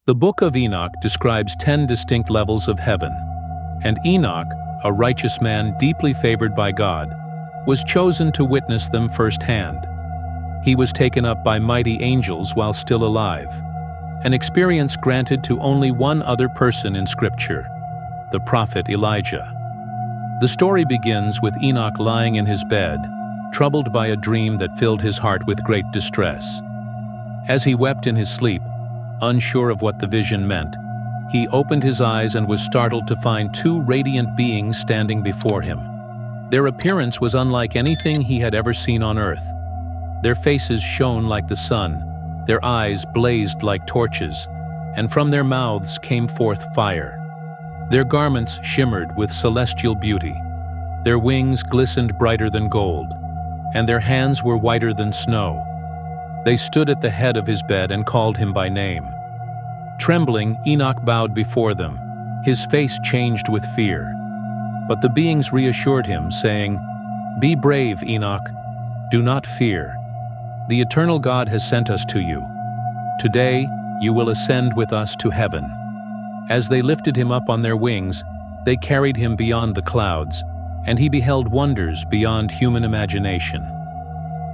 The Book of Enoch describes 10 distinct levels of heaven, and Enoch, a righteous man deeply favored by God, was chosen to witness them firsthand. He was taken up by mighty angels while still alive, an experience granted to only one other person in Scripture, the prophet Elijah. The story begins with Enoch lying in his bed, troubled by a dream that filled his heart with great distress. As he wept in his sleep, unsure of what the vision meant, he opened his eyes and was startled to find two radiant beings standing before him. Their appearance was unlike anything he had ever seen on earth. Their faces shone like the sun, their eyes blazed like torches, and from their mouths came forth fire. Their garments shimmered with celestial beauty. Their wings glistened brighter than gold, and their hands were whiter than snow. They stood at the head of his bed and called him by name. Trembling, Enoch bowed before them. His face changed with fear. But the beings reassured him, saying, "Be brave, Enoch. Do not fear. The eternal God has sent us to you. Today, you will ascend with us to heaven." As they lifted him up on their wings, they carried him beyond the clouds, and he beheld wonders beyond human imagination.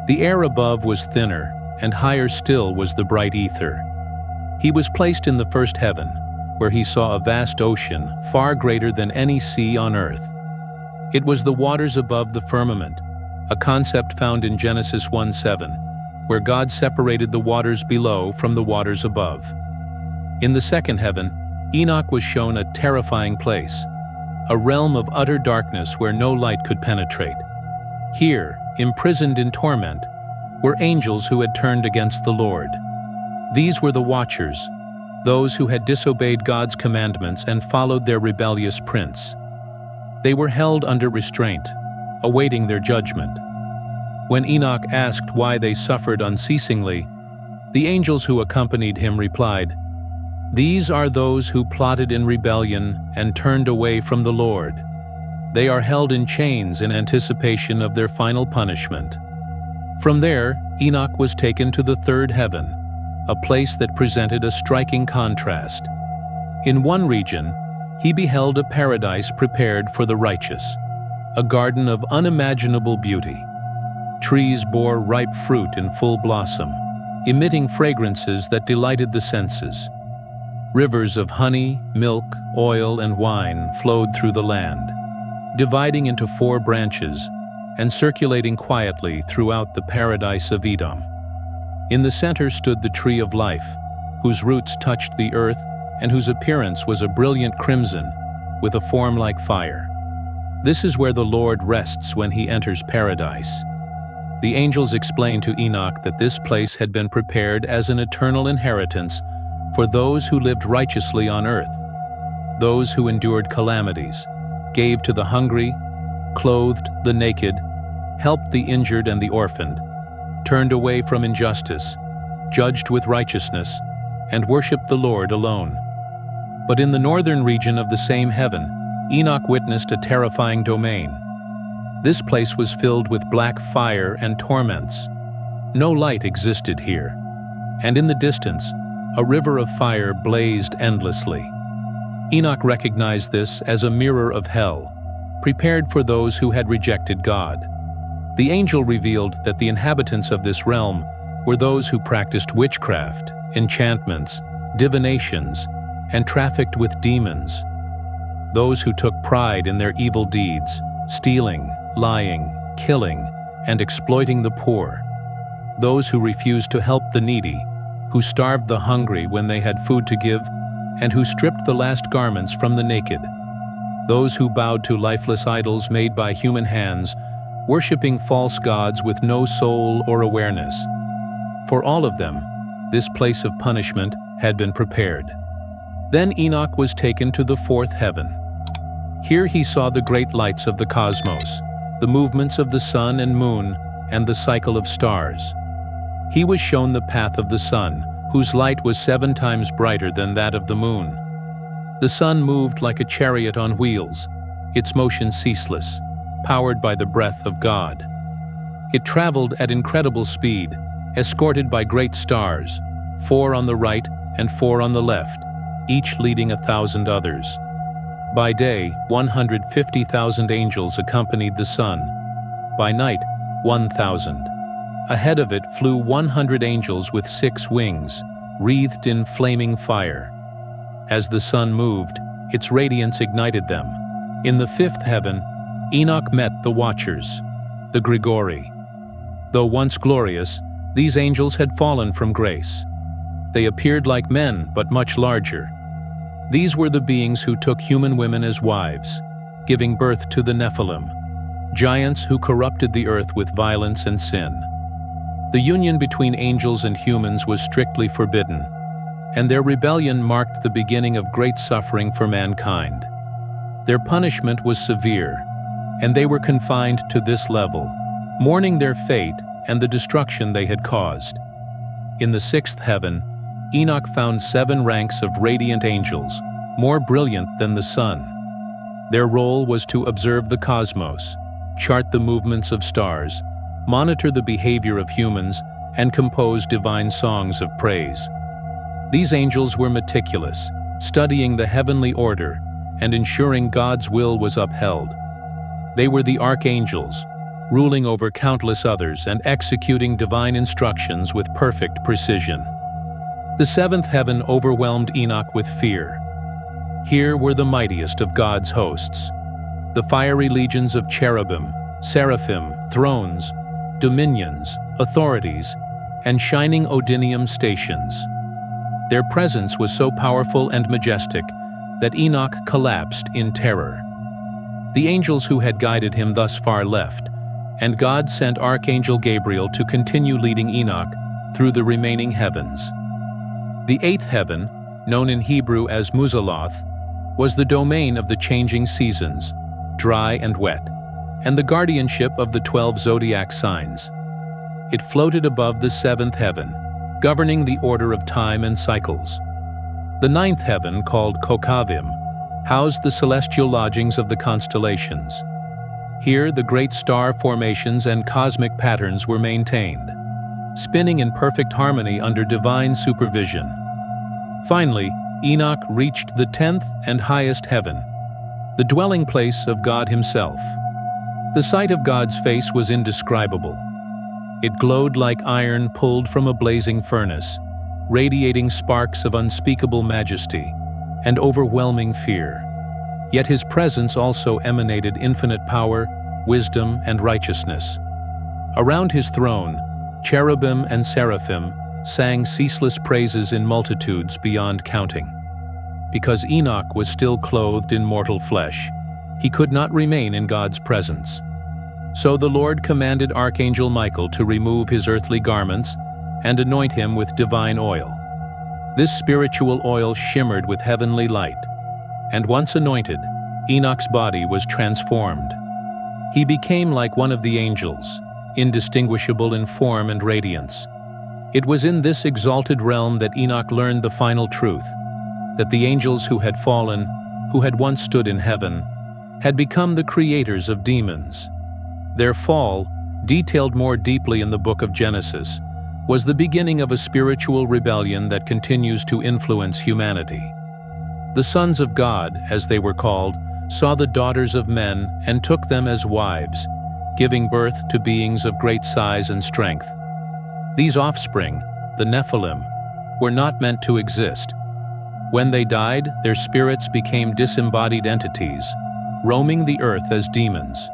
The air above was thinner, and higher still was the bright ether. He was placed in the first heaven, where he saw a vast ocean far greater than any sea on earth. It was the waters above the firmament, a concept found in Genesis 1:7, where God separated the waters below from the waters above. In the second heaven, Enoch was shown a terrifying place, a realm of utter darkness where no light could penetrate. Here, imprisoned in torment, were angels who had turned against the Lord. These were the Watchers, those who had disobeyed God's commandments and followed their rebellious prince. They were held under restraint, awaiting their judgment. When Enoch asked why they suffered unceasingly, the angels who accompanied him replied, "These are those who plotted in rebellion and turned away from the Lord. They are held in chains in anticipation of their final punishment." From there, Enoch was taken to the third heaven, a place that presented a striking contrast. In one region, he beheld a paradise prepared for the righteous, a garden of unimaginable beauty. Trees bore ripe fruit in full blossom, emitting fragrances that delighted the senses. Rivers of honey, milk, oil, and wine flowed through the land, dividing into 4 branches and circulating quietly throughout the paradise of Edom. In the center stood the tree of life, whose roots touched the earth and whose appearance was a brilliant crimson with a form like fire. This is where the Lord rests when he enters paradise. The angels explained to Enoch that this place had been prepared as an eternal inheritance for those who lived righteously on earth, those who endured calamities, gave to the hungry, clothed the naked, helped the injured and the orphaned, turned away from injustice, judged with righteousness, and worshiped the Lord alone. But in the northern region of the same heaven, Enoch witnessed a terrifying domain. This place was filled with black fire and torments. No light existed here, and in the distance, a river of fire blazed endlessly. Enoch recognized this as a mirror of hell, prepared for those who had rejected God. The angel revealed that the inhabitants of this realm were those who practiced witchcraft, enchantments, divinations, and trafficked with demons. Those who took pride in their evil deeds, stealing, lying, killing, and exploiting the poor. Those who refused to help the needy, who starved the hungry when they had food to give, and who stripped the last garments from the naked. Those who bowed to lifeless idols made by human hands, worshiping false gods with no soul or awareness. For all of them, this place of punishment had been prepared. Then Enoch was taken to the fourth heaven. Here he saw the great lights of the cosmos, the movements of the sun and moon, and the cycle of stars. He was shown the path of the sun, whose light was 7 times brighter than that of the moon. The sun moved like a chariot on wheels, its motion ceaseless, powered by the breath of God. It traveled at incredible speed, escorted by great stars, 4 on the right and 4 on the left, each leading 1,000 others. By day, 150,000 angels accompanied the sun. By night, 1,000. Ahead of it flew 100 angels with 6 wings, wreathed in flaming fire. As the sun moved, its radiance ignited them. In the 5th heaven, Enoch met the Watchers, the Grigori. Though once glorious, these angels had fallen from grace. They appeared like men, but much larger. These were the beings who took human women as wives, giving birth to the Nephilim, giants who corrupted the earth with violence and sin. The union between angels and humans was strictly forbidden, and their rebellion marked the beginning of great suffering for mankind. Their punishment was severe, and they were confined to this level, mourning their fate and the destruction they had caused. In the 6th heaven, Enoch found 7 ranks of radiant angels, more brilliant than the sun. Their role was to observe the cosmos, chart the movements of stars, monitor the behavior of humans, and compose divine songs of praise. These angels were meticulous, studying the heavenly order and ensuring God's will was upheld. They were the archangels, ruling over countless others and executing divine instructions with perfect precision. The 7th heaven overwhelmed Enoch with fear. Here were the mightiest of God's hosts, the fiery legions of cherubim, seraphim, thrones, dominions, authorities, and shining Odinium stations. Their presence was so powerful and majestic that Enoch collapsed in terror. The angels who had guided him thus far left, and God sent Archangel Gabriel to continue leading Enoch through the remaining heavens. The 8th heaven, known in Hebrew as Muzaloth, was the domain of the changing seasons, dry and wet, and the guardianship of the 12 zodiac signs. It floated above the 7th heaven, governing the order of time and cycles. The 9th heaven, called Kokavim, housed the celestial lodgings of the constellations. Here the great star formations and cosmic patterns were maintained, spinning in perfect harmony under divine supervision. Finally, Enoch reached the 10th and highest heaven, the dwelling place of God himself. The sight of God's face was indescribable. It glowed like iron pulled from a blazing furnace, radiating sparks of unspeakable majesty and overwhelming fear. Yet his presence also emanated infinite power, wisdom, and righteousness. Around his throne, cherubim and seraphim sang ceaseless praises in multitudes beyond counting. Because Enoch was still clothed in mortal flesh, he could not remain in God's presence. So the Lord commanded Archangel Michael to remove his earthly garments and anoint him with divine oil. This spiritual oil shimmered with heavenly light, and once anointed, Enoch's body was transformed. He became like one of the angels, indistinguishable in form and radiance. It was in this exalted realm that Enoch learned the final truth, that the angels who had fallen, who had once stood in heaven, had become the creators of demons. Their fall, detailed more deeply in the Book of Genesis, was the beginning of a spiritual rebellion that continues to influence humanity. The sons of God, as they were called, saw the daughters of men and took them as wives, giving birth to beings of great size and strength. These offspring, the Nephilim, were not meant to exist. When they died, their spirits became disembodied entities, roaming the earth as demons.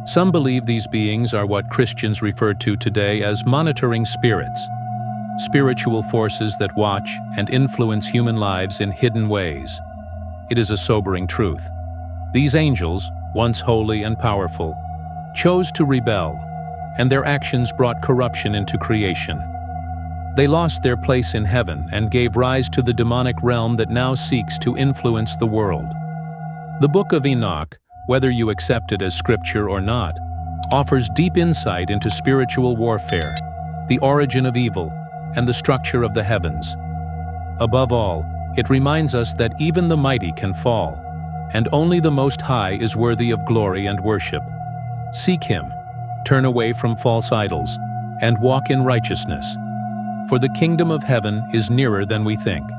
Some believe these beings are what Christians refer to today as monitoring spirits, spiritual forces that watch and influence human lives in hidden ways. It is a sobering truth. These angels, once holy and powerful, chose to rebel, and their actions brought corruption into creation. They lost their place in heaven and gave rise to the demonic realm that now seeks to influence the world. The Book of Enoch, whether you accept it as scripture or not, offers deep insight into spiritual warfare, the origin of evil, and the structure of the heavens. Above all, it reminds us that even the mighty can fall, and only the Most High is worthy of glory and worship. Seek Him, turn away from false idols, and walk in righteousness. for the kingdom of heaven is nearer than we think.